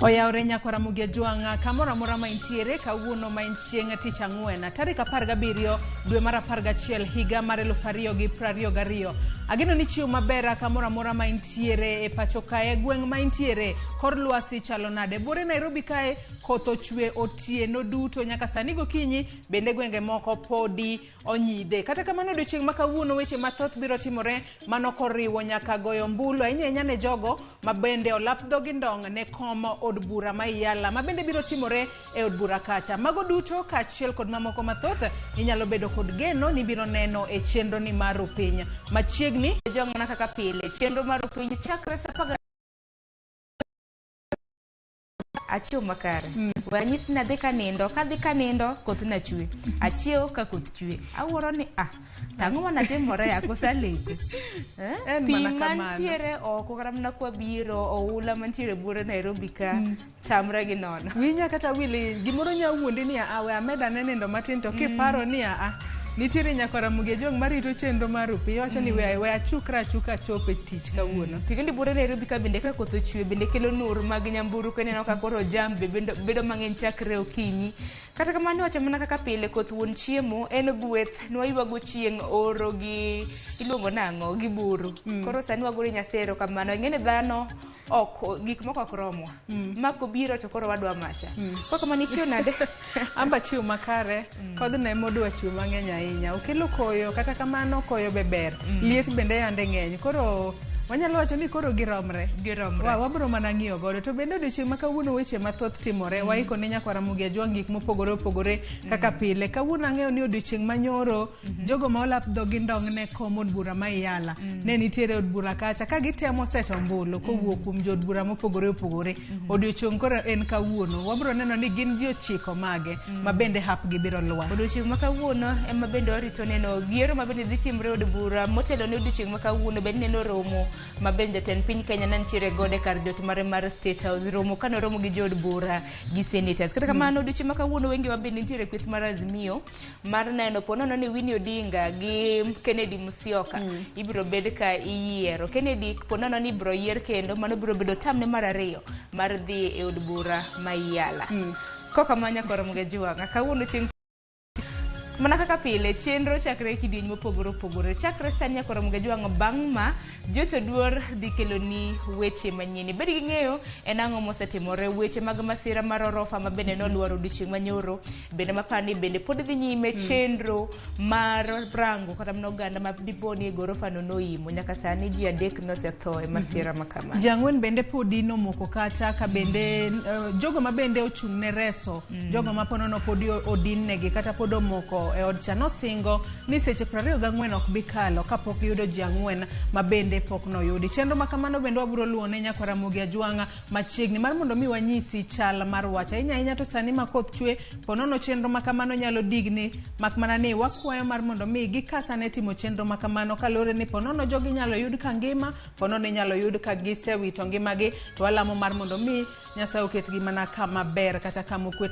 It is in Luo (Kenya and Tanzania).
Oyaore nyakora mugia juanga kamora mora ma intiere kawuono ma inchieng' tich ang'wen tarik 17 dwe mar 11 higa mar 2022. Ageno ni chiwo maber kamora mora ma intiere e pacho kae gweng' ma intiere kor lwasi chalo nade. Bore Nairobi kae koth ochwe otieno duto nyaka sani gokinyi, bende gwenge moko podi onyidhe. Kata kamano odiochieng' ma kawuono weche mathoth biro timore mano koriwo nyaka goyo mbulu ahinya ne jogo ma bende olap dhogi ndong' ne kom od bura ma Iyala ma bende biro timore e od bura kacha. Mago duto kaachiel kod mamoko mathoth inyalo bedo kod geno ni biro neno e chenro ni mar Upiny. Machiegni jong'ona kaka pile chenro mar Upiny chakre sa achiew makare. Wanyisi na dhi kanindo, kadhi kanindo koth na chwe. Achiew ka koth chwe. Awuoro ni tang'o mana timore akosa leko. Pi mantiere oko kata mana kwa biro oula mantiere Bore Nairobi ka tamre gi nono. Winya kata wili gimoro nya wuondi ni awe ameda ne nindo matin to kiparo ni nitiere nyakora mugia jong' marito chenro mar Upiny. Wacho ni we achukra chope tich kawuono. Tikendi Bore Nairobi ka bende ka koth ochwe bende kelo nur mag nyamburu keneno ka koro jam bedo mang'eny chakre okinyi. Kata kamano wacho mana kaka pile koth wuon chiemo en gweth nwaywago chieng' oro gi iluongo nang'o gi buru. Koro sani wagore nyasero kamano ng'ene dhano ok gik moko ok romo. Mako biro to koro wadwa macha. Koko mani chiwo nade? Amba chiwo makare kod ne modwa chiwo mang'eny ahinya. Okelo koyo kata kamano koyo beber. Liet bende yande ng'eny. Koro wanyalo wacho ni koro giromre. Wabro mana ng'iyo godo. To bende odiochieng' ma kawuono weche mathoth timore. Waiko ne nyakora mugia jwang' gik mopogore opogore kaka pile. Kawuono ang'eyo ni odiochieng' manyoro jogo ma olap dhogi ndong' ne kom od bura ma Iyala ne nitiere od bura kacha ka gitemo seto mbulu kowuok kuom jod bura mopogore opogore. Odiochieng' koro en kawuono. Wabro neno ni gin ji 9 mage ma bende hapgi biro lwar. Odiochieng' ma kawuono ema bende orito neno giero ma bende dhi timre od bura motelo ne odiochieng' ma kawuono bende neno romo ma bende ten piny Kenya nantiere gode kar jot mare mar State House romo kano romo gi jod bura gi senators. Kata kamano odiochieng' ma kawuono wengi ma bende nitiere kweth mar Azimio mar neno ponono ni Winnie Odinga gi Kennedy Musyoka ibiro bed ka iyiero. Kennedy ponono ni ibiro yier kendo mano biro bedo tamne mar 2 mar dhi e od bura ma Iyala. Koka manya kora mugia jwang' kawuono chieng' mana kaka pile chenro chakre kidieny mopogore opogore chakre sani nyakora mugia jwang' bang' ma Jose Duor dhi kelo ni weche manyien. Bed gi ng'eyo en ang'o mosetimore weche mag masira mar orofa ma bende nolwaro odiochieng' manyoro bende mapani bende pod dhi nyime chenro mar rango kata mno oganda ma diponi e gorofa no noimo nyaka sani ji 3 nosetho e masira makama. Jang'wen bende podi nomoko kacha ka bende jogo ma bende ochung' ne reso jogo ma ponono podi odin negi kata pod omoko e od chano singo ni seche 24 ok bikalo kapok yudo ji 4 ma bende pok noyudi. Chenro makamano bende wabro luone nyakora mugia jwang' machiegni mar mondo mi wanyisi chal mar wacha inya to sani ma koth chwe ponono chenro makamano nyalo digni makmana ni wakwayo mar mondo mi gikasa ne timo chenro makamano kalore ni ponono jogi nyalo yud ka ngima ponono nyalo yud ka gisewito ngimagi to alamo mar mondo mi Nyasaye oketgi mana kama ber kata kama okwe.